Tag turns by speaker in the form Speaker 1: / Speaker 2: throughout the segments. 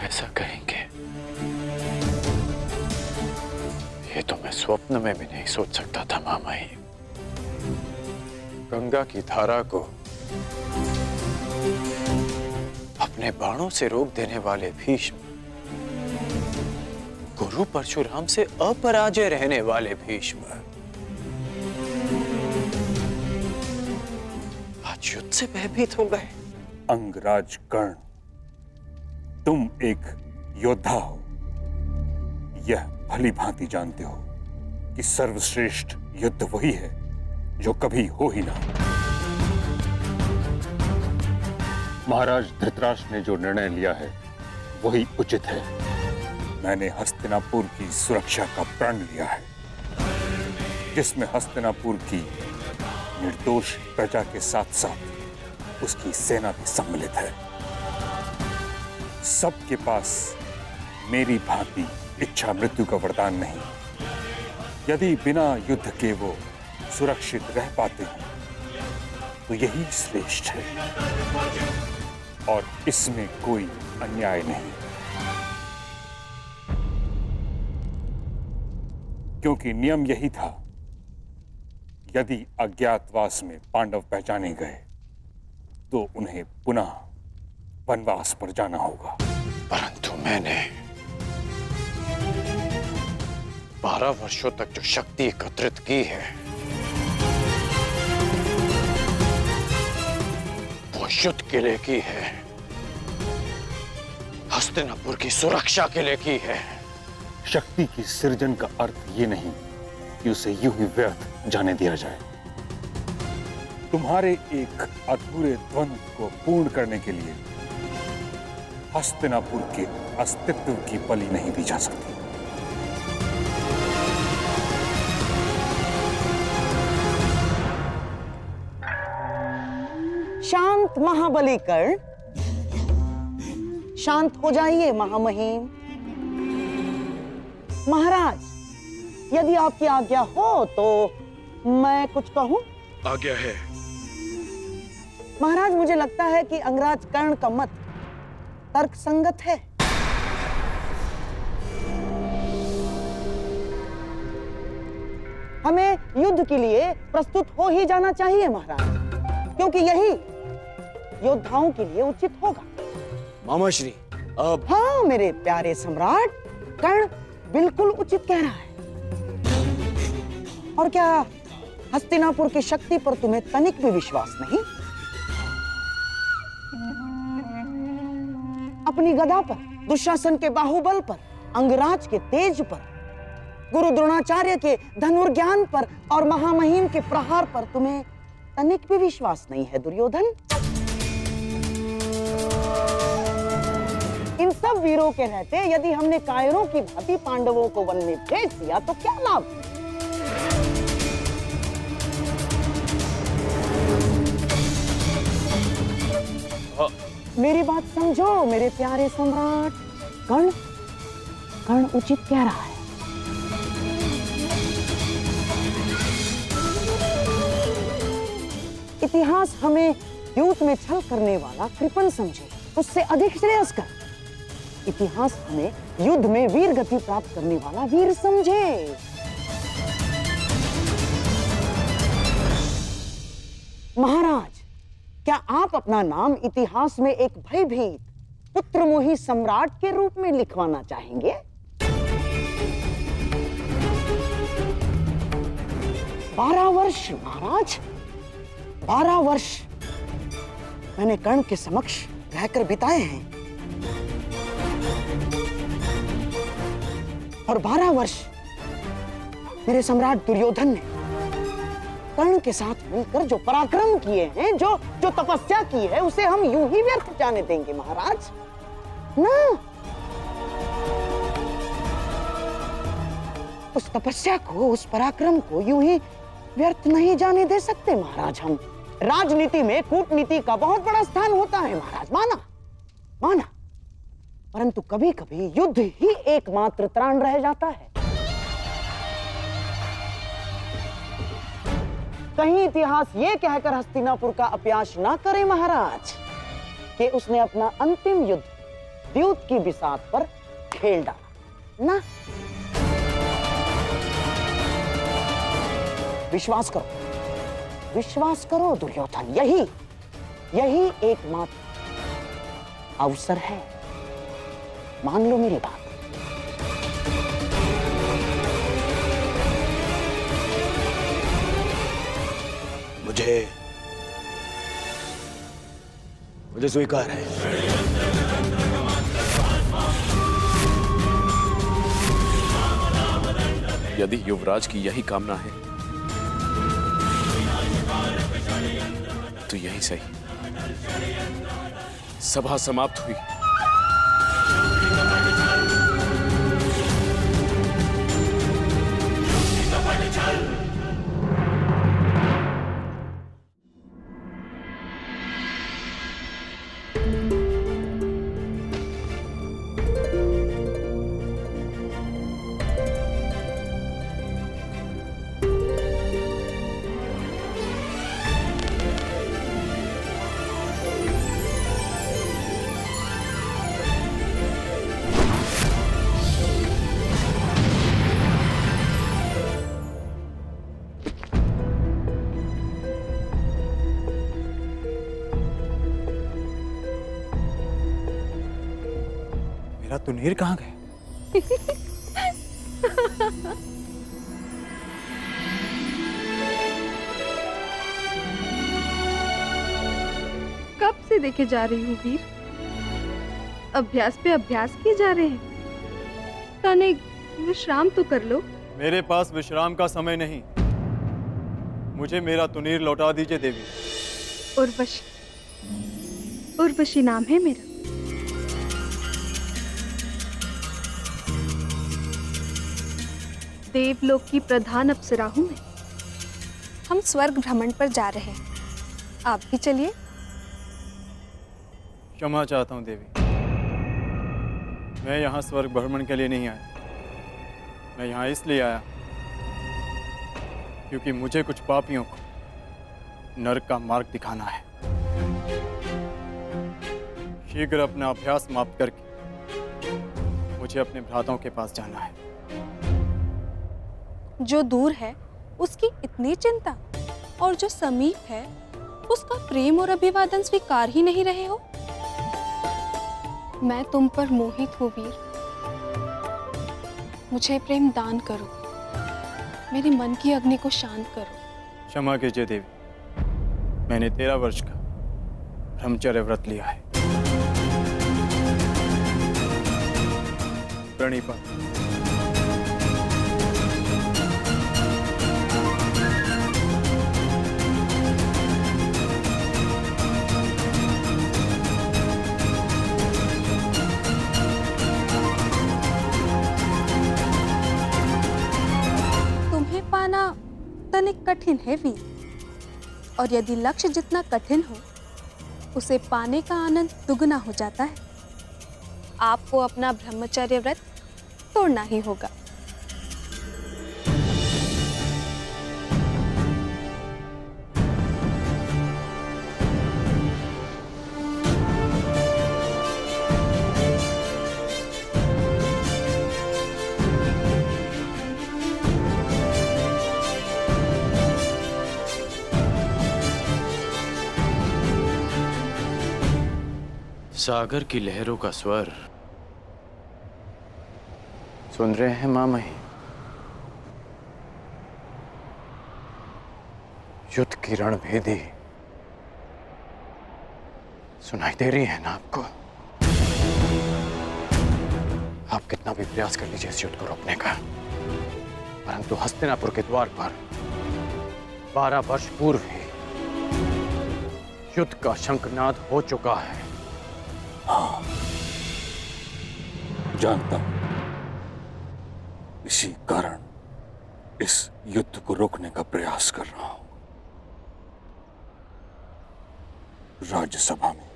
Speaker 1: ऐसा कहेंगे ये तो मैं स्वप्न में भी नहीं सोच सकता था मामाई। गंगा की धारा को अपने बाणों से रोक देने वाले भीष्म, गुरु परशुराम से अपराजय रहने वाले भीष्म आज युद्ध से भयभीत हो गए।
Speaker 2: अंगराज कर्ण, तुम एक योद्धा हो, यह भली भांति जानते हो कि सर्वश्रेष्ठ युद्ध वही है जो कभी हो ही ना। महाराज धृतराष्ट्र ने जो निर्णय लिया है वही उचित है। मैंने हस्तिनापुर की सुरक्षा का प्रण लिया है, जिसमें हस्तिनापुर की निर्दोष प्रजा के साथ साथ उसकी सेना भी सम्मिलित है। सबके पास मेरी भांति इच्छा मृत्यु का वरदान नहीं। यदि बिना युद्ध के वो सुरक्षित रह पाते हैं तो यही श्रेष्ठ है और इसमें कोई अन्याय नहीं, क्योंकि नियम यही था। यदि अज्ञातवास में पांडव पहचाने गए तो उन्हें पुनः वनवास पर जाना होगा।
Speaker 1: परंतु मैंने 12 वर्षों तक जो शक्ति एकत्रित की है वो युद्ध के लिए की है, हस्तिनापुर की सुरक्षा के लिए की है।
Speaker 2: शक्ति की सृजन का अर्थ ये नहीं कि उसे यूं ही व्यर्थ जाने दिया जाए। तुम्हारे एक अधूरे द्वंद्व को पूर्ण करने के लिए हस्तिनापुर के अस्तित्व की बलि नहीं दी जा सकती।
Speaker 3: शांत महाबली कर्ण, शांत हो जाइए महामहिम। महाराज, यदि आपकी आज्ञा हो तो मैं कुछ कहूं?
Speaker 1: आज्ञा है।
Speaker 3: महाराज, मुझे लगता है कि अंगराज कर्ण का मत तर्कसंगत है। हमें युद्ध के लिए प्रस्तुत हो ही जाना चाहिए महाराज, क्योंकि यही योद्धाओं के लिए उचित होगा।
Speaker 4: मामा श्री, अब
Speaker 3: हाँ मेरे प्यारे सम्राट, कर्ण बिल्कुल उचित कह रहा है। और क्या हस्तिनापुर की शक्ति पर तुम्हें तनिक भी विश्वास नहीं? अपनी गदा पर, दुशासन के बाहुबल पर, अंगराज के तेज पर, गुरु द्रोणाचार्य के धनुर्ज्ञान पर और महामहिम के प्रहार पर तुम्हें तनिक भी विश्वास नहीं है दुर्योधन? इन सब वीरों के रहते यदि हमने कायरों की भांति पांडवों को वन में भेज दिया तो क्या लाभ? मेरी बात समझो मेरे प्यारे सम्राट। कर्ण उचित कह रहा है। इतिहास हमें युद्ध में छल करने वाला कृपण समझे, उससे अधिक श्रेयस्कर। इतिहास हमें युद्ध में वीर गति प्राप्त करने वाला वीर समझे। महाराज, क्या आप अपना नाम इतिहास में एक भयभीत पुत्रमोही सम्राट के रूप में लिखवाना चाहेंगे? बारह वर्ष महाराज, 12 वर्ष मैंने कर्ण के समक्ष रहकर बिताए हैं और 12 वर्ष मेरे सम्राट दुर्योधन ने कर्ण के साथ मिलकर जो पराक्रम किए हैं, जो तपस्या की है, उसे हम यूं ही व्यर्थ जाने देंगे महाराज? ना, उस तपस्या को, उस पराक्रम को यूं ही व्यर्थ नहीं जाने दे सकते महाराज। हम राजनीति में कूटनीति का बहुत बड़ा स्थान होता है महाराज, माना, परंतु कभी कभी युद्ध ही एकमात्र त्राण रह जाता है। कहीं इतिहास ये कहकर हस्तिनापुर का अपयाश ना करे महाराज कि उसने अपना अंतिम युद्ध द्यूत की बिसात पर खेल डाला ना। विश्वास करो दुर्योधन, यही एकमात्र अवसर है। मान लो मेरी बात।
Speaker 4: मुझे स्वीकार है।
Speaker 5: यदि युवराज की यही कामना है तो यही सही। सभा समाप्त हुई।
Speaker 4: मेरा तुनीर कहाँ गए?
Speaker 6: कब से देखे जा रही हूँ वीर, अभ्यास पे अभ्यास किए जा रहे हैं। तने विश्राम तो कर लो।
Speaker 7: मेरे पास विश्राम का समय नहीं। मुझे मेरा तुनीर लौटा दीजिए देवी।
Speaker 6: उर्वशी नाम है मेरा। देवलोक की प्रधान अप्सरा हूँ मैं।
Speaker 8: हम स्वर्ग भ्रमण पर जा रहे हैं, आप भी चलिए।
Speaker 7: क्षमा चाहता हूँ देवी, मैं यहाँ स्वर्ग भ्रमण के लिए नहीं आया। मैं यहाँ इसलिए आया क्योंकि मुझे कुछ पापियों को नरक का मार्ग दिखाना है। शीघ्र अपना अभ्यास समाप्त करके मुझे अपने भ्राताओं के पास जाना है।
Speaker 8: जो दूर है उसकी इतनी चिंता, और जो समीप है उसका प्रेम और अभिवादन स्वीकार ही नहीं रहे हो। मैं तुम पर मोहित हूँ वीर, मुझे प्रेम दान करो, मेरे मन की अग्नि को शांत करो।
Speaker 7: क्षमा कीजिए देवी, मैंने 13 वर्ष का ब्रह्मचर्य व्रत लिया है। प्रणीपा।
Speaker 8: पाना तनिक कठिन है वीर, और यदि लक्ष्य जितना कठिन हो उसे पाने का आनंद दुगना हो जाता है। आपको अपना ब्रह्मचर्य व्रत तोड़ना ही होगा।
Speaker 1: सागर की लहरों का स्वर सुन रहे हैं मामही? युद्ध की रणभेदी सुनाई दे रही है ना आपको? आप कितना भी प्रयास कर लीजिए इस युद्ध को रोकने का, परंतु हस्तिनापुर के द्वार पर 12 वर्ष पूर्व ही युद्ध का शंखनाद हो चुका है।
Speaker 2: हाँ, जानता हूं। इसी कारण इस युद्ध को रोकने का प्रयास कर रहा हूं। राज्यसभा में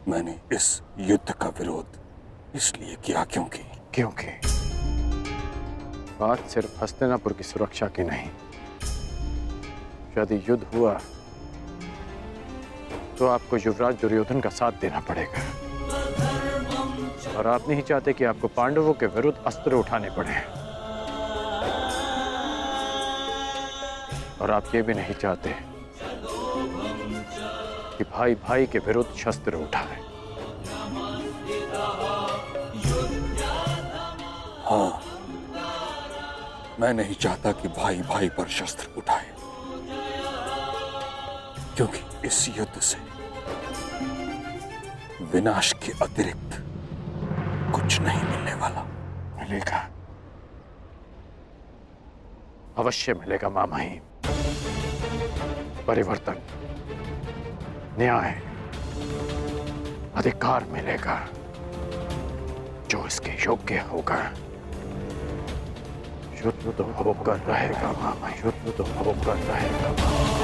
Speaker 2: मैंने इस युद्ध का विरोध इसलिए किया क्योंकि
Speaker 1: बात सिर्फ हस्तिनापुर की सुरक्षा की नहीं। यदि युद्ध हुआ तो आपको युवराज दुर्योधन का साथ देना पड़ेगा। और आप नहीं चाहते कि आपको पांडवों के विरुद्ध अस्त्र उठाने पड़े, और आप ये भी नहीं चाहते कि भाई भाई के विरुद्ध शस्त्र उठाए।
Speaker 2: हाँ, मैं नहीं चाहता कि भाई भाई पर शस्त्र उठाए, क्योंकि इस युद्ध से विनाश के अतिरिक्त कुछ नहीं मिलने वाला।
Speaker 1: मिलेगा, अवश्य मिलेगा मामाही। परिवर्तन, न्याय, अधिकार मिलेगा जो इसके योग्य होगा। युद्ध तो होकर रहेगा मामा, युद्ध तो होकर रहेगा मामा।